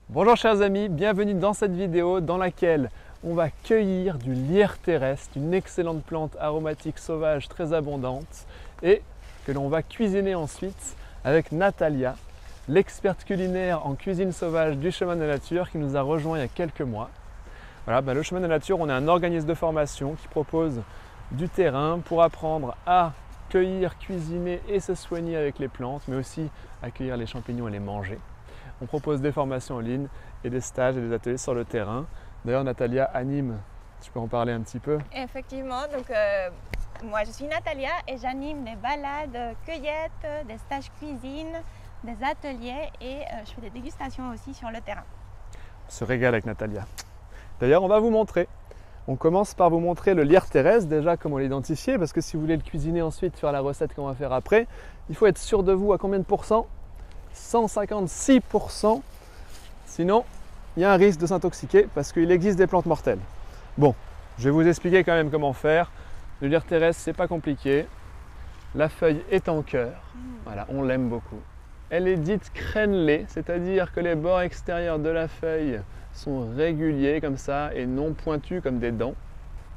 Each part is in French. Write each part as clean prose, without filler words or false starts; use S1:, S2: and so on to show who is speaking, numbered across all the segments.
S1: Bonjour chers amis, bienvenue dans cette vidéo dans laquelle on va cueillir du lierre terrestre, une excellente plante aromatique sauvage très abondante et que l'on va cuisiner ensuite avec Natalia, l'experte culinaire en cuisine sauvage du Chemin de la Nature qui nous a rejoint il y a quelques mois. Voilà, le Chemin de la Nature, on est un organisme de formation qui propose du terrain pour apprendre à cueillir, cuisiner et se soigner avec les plantes, mais aussi à cueillir les champignons et les manger. On propose des formations en ligne et des stages et des ateliers sur le terrain. D'ailleurs, Natalia anime, tu peux en parler un petit peu?
S2: Effectivement, donc moi je suis Natalia et j'anime des balades, cueillettes, des stages cuisine, des ateliers et je fais des dégustations aussi sur le terrain.
S1: On se régale avec Natalia. D'ailleurs, on va vous montrer. On commence par vous montrer le lierre terrestre, déjà comment l'identifier, parce que si vous voulez le cuisiner ensuite, faire la recette qu'on va faire après, il faut être sûr de vous à combien de pourcents? 156%, sinon il y a un risque de s'intoxiquer parce qu'il existe des plantes mortelles. Bon, je vais vous expliquer quand même comment faire. Le lierre terrestre, c'est pas compliqué. La feuille est en cœur, voilà, on l'aime beaucoup. Elle est dite crénelée, c'est-à-dire que les bords extérieurs de la feuille sont réguliers comme ça et non pointus comme des dents.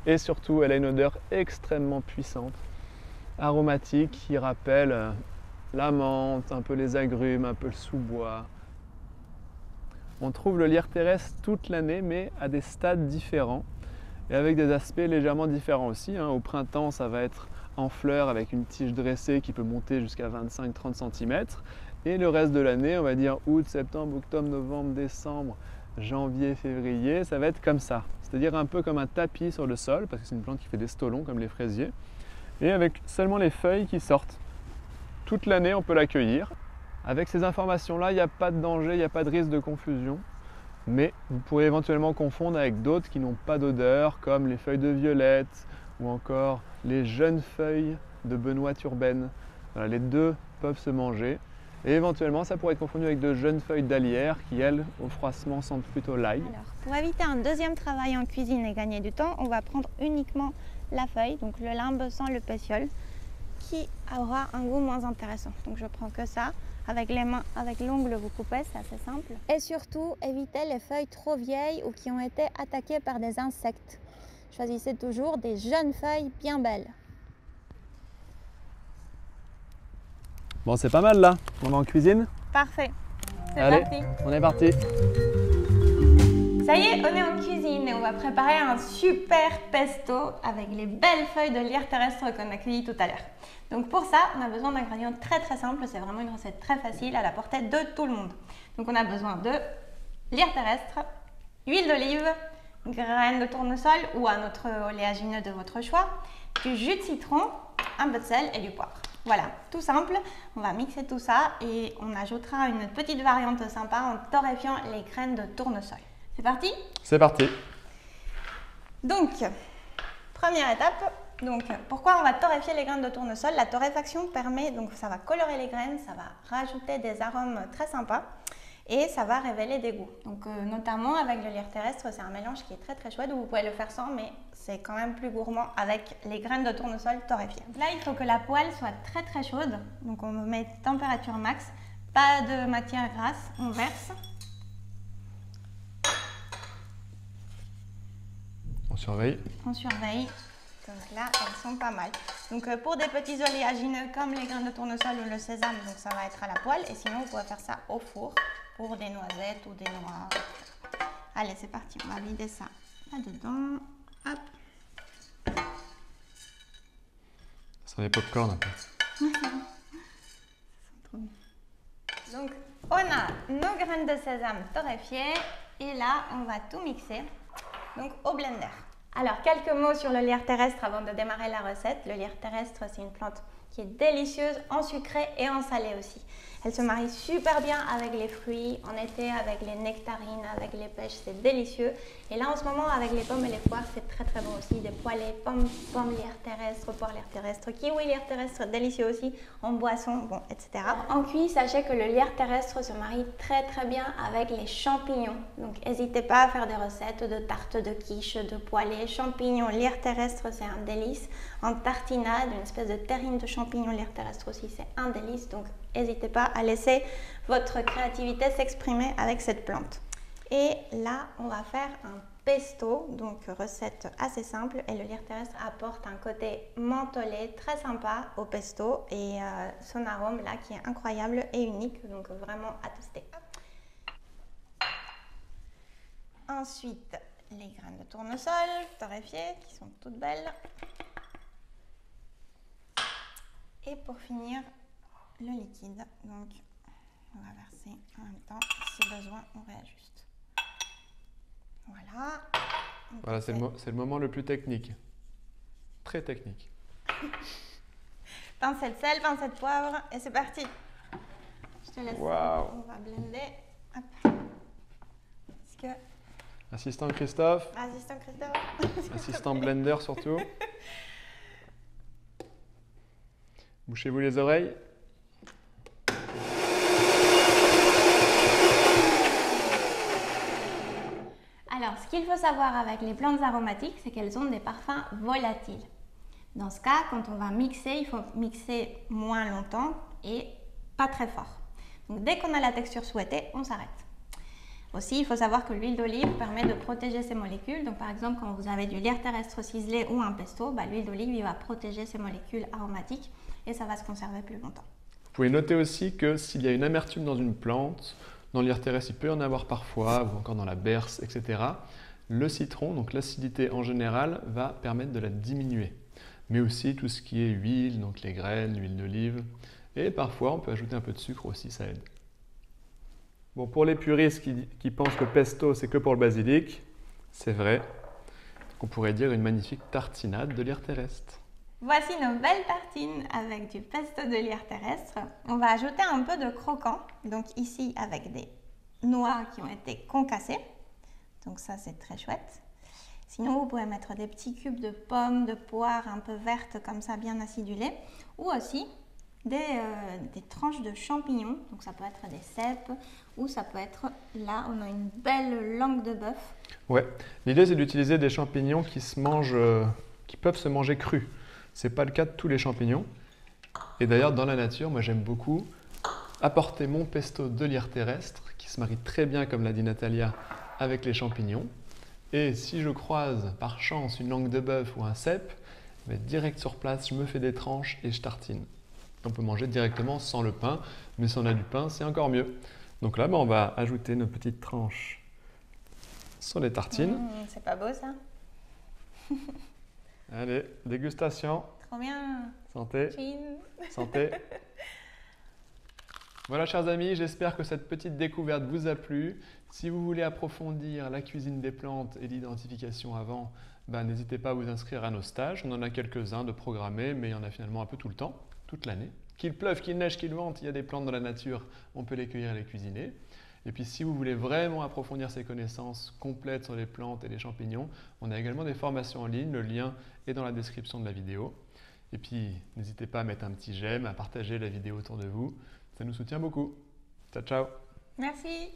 S1: Et surtout, elle a une odeur extrêmement puissante, aromatique, qui rappelle la menthe, un peu les agrumes, un peu le sous-bois. On trouve le lierre terrestre toute l'année, mais à des stades différents et avec des aspects légèrement différents aussi. Au printemps, ça va être en fleurs avec une tige dressée qui peut monter jusqu'à 25-30 cm. Et le reste de l'année, on va dire août, septembre, octobre, novembre, décembre, janvier, février, ça va être comme ça. C'est-à-dire un peu comme un tapis sur le sol, parce que c'est une plante qui fait des stolons comme les fraisiers. Et avec seulement les feuilles qui sortent. Toute l'année, on peut l'accueillir. Avec ces informations-là, il n'y a pas de danger, il n'y a pas de risque de confusion. Mais vous pourrez éventuellement confondre avec d'autres qui n'ont pas d'odeur, comme les feuilles de violette ou encore les jeunes feuilles de Benoît Turbaine. Voilà, les deux peuvent se manger. Et éventuellement, ça pourrait être confondu avec de jeunes feuilles d'alière qui, elles, au froissement, sentent plutôt l'ail.
S2: Alors, pour éviter un deuxième travail en cuisine et gagner du temps, on va prendre uniquement la feuille, donc le limbe sans le pétiole, qui aura un goût moins intéressant. Donc je prends que ça. Avec les mains, avec l'ongle, vous coupez, c'est assez simple. Et surtout, évitez les feuilles trop vieilles ou qui ont été attaquées par des insectes. Choisissez toujours des jeunes feuilles bien belles.
S1: Bon, c'est pas mal là. On va en cuisine?
S2: Parfait. C'est
S1: Allez,
S2: parti.
S1: on est parti.
S2: Ça y est, on est en cuisine et on va préparer un super pesto avec les belles feuilles de lierre terrestre qu'on a cueillies tout à l'heure. Donc pour ça, on a besoin d'ingrédients très simples, c'est vraiment une recette très facile à la portée de tout le monde. Donc on a besoin de lierre terrestre, huile d'olive, graines de tournesol ou un autre oléagineux de votre choix, du jus de citron, un peu de sel et du poivre. Voilà, tout simple, on va mixer tout ça et on ajoutera une petite variante sympa en torréfiant les graines de tournesol. C'est parti?
S1: C'est parti.
S2: Donc, première étape, pourquoi on va torréfier les graines de tournesol? La torréfaction permet, donc ça va colorer les graines, ça va rajouter des arômes très sympas et ça va révéler des goûts. Donc notamment avec le lierre terrestre, c'est un mélange qui est très chouette, vous pouvez le faire sans, mais c'est quand même plus gourmand avec les graines de tournesol torréfiées. Là, il faut que la poêle soit très chaude, donc on met température max, pas de matière grasse, on verse.
S1: On surveille.
S2: On surveille. Donc là, elles sont pas mal. Donc pour des petits oléagineux comme les graines de tournesol ou le sésame, donc ça va être à la poêle. Et sinon, vous pouvez faire ça au four pour des noisettes ou des noix. Allez, c'est parti. On va vider ça là-dedans. Hop.
S1: Ça sent les pop-corn un peu.
S2: Donc, on a nos graines de sésame torréfiées. Et là, on va tout mixer. Donc au blender. Alors quelques mots sur le lierre terrestre avant de démarrer la recette. Le lierre terrestre, c'est une plante qui est délicieuse en sucré et en salé aussi. Elle se marie super bien avec les fruits, en été avec les nectarines, avec les pêches, c'est délicieux. Et là en ce moment avec les pommes et les poires, c'est très très bon aussi. Des poêlés, pommes lierre terrestre, poires lierre terrestre, kiwi lierre terrestre, délicieux aussi, en boisson, bon, etc. En cuit, sachez que le lierre terrestre se marie très très bien avec les champignons. Donc n'hésitez pas à faire des recettes de tartes de quiche, de poêlés, champignons, lierre terrestre, c'est un délice. En tartinade, une espèce de terrine de champignons lierre terrestre aussi, c'est un délice. Donc n'hésitez pas à laisser votre créativité s'exprimer avec cette plante. Et là, on va faire un pesto, donc recette assez simple. Et le lierre terrestre apporte un côté mentholé très sympa au pesto et son arôme là qui est incroyable et unique, donc vraiment à tester. Ensuite, les graines de tournesol torréfiées qui sont toutes belles. Et pour finir, le liquide. Donc, on va verser en même temps. Si besoin, on réajuste. Voilà.
S1: Voilà, c'est le moment le plus technique. Très technique.
S2: Pincée de sel, pincée de poivre, et c'est parti. Je te laisse.
S1: Wow.
S2: On va blender. Hop. Est-ce que...
S1: Assistant Christophe.
S2: Assistant Christophe.
S1: Assistant blender surtout. Bouchez-vous les oreilles.
S2: Alors, ce qu'il faut savoir avec les plantes aromatiques, c'est qu'elles ont des parfums volatiles. Dans ce cas, quand on va mixer, il faut mixer moins longtemps et pas très fort. Donc, dès qu'on a la texture souhaitée, on s'arrête. Aussi, il faut savoir que l'huile d'olive permet de protéger ces molécules. Donc, par exemple, quand vous avez du lierre terrestre ciselé ou un pesto, l'huile d'olive va protéger ces molécules aromatiques et ça va se conserver plus longtemps.
S1: Vous pouvez noter aussi que s'il y a une amertume dans une plante, dans le lierre terrestre, il peut y en avoir parfois, ou encore dans la berce, etc. Le citron, donc l'acidité en général, va permettre de la diminuer. Mais aussi tout ce qui est huile, donc les graines, l'huile d'olive. Et parfois, on peut ajouter un peu de sucre aussi, ça aide. Bon, pour les puristes qui pensent que pesto, c'est que pour le basilic, c'est vrai. On pourrait dire une magnifique tartinade de lierre terrestre.
S2: Voici nos belles tartines avec du pesto de lierre terrestre. On va ajouter un peu de croquant, donc ici avec des noix qui ont été concassées. Donc ça, c'est très chouette. Sinon, vous pouvez mettre des petits cubes de pommes, de poires un peu vertes comme ça, bien acidulées. Ou aussi des tranches de champignons. Donc ça peut être des cèpes ou ça peut être, là, on a une belle langue de bœuf.
S1: Ouais, l'idée c'est d'utiliser des champignons qui peuvent se manger crus. Ce n'est pas le cas de tous les champignons. Et d'ailleurs, dans la nature, moi j'aime beaucoup apporter mon pesto de lierre terrestre, qui se marie très bien, comme l'a dit Natalia, avec les champignons. Et si je croise par chance une langue de bœuf ou un cèpe, direct sur place, je me fais des tranches et je tartine. On peut manger directement sans le pain, mais si on a du pain, c'est encore mieux. Donc là, on va ajouter nos petites tranches sur les tartines.
S2: C'est pas beau ça?
S1: Allez, dégustation.
S2: Trop bien.
S1: Santé.
S2: Chin.
S1: Santé. Voilà, chers amis, j'espère que cette petite découverte vous a plu. Si vous voulez approfondir la cuisine des plantes et l'identification avant, n'hésitez pas à vous inscrire à nos stages. On en a quelques-uns de programmés, mais il y en a finalement un peu tout le temps, toute l'année. Qu'il pleuve, qu'il neige, qu'il vente, il y a des plantes dans la nature, on peut les cueillir et les cuisiner. Et puis si vous voulez vraiment approfondir ces connaissances complètes sur les plantes et les champignons, on a également des formations en ligne, le lien est dans la description de la vidéo. Et puis n'hésitez pas à mettre un petit j'aime, à partager la vidéo autour de vous, ça nous soutient beaucoup. Ciao, ciao.
S2: Merci.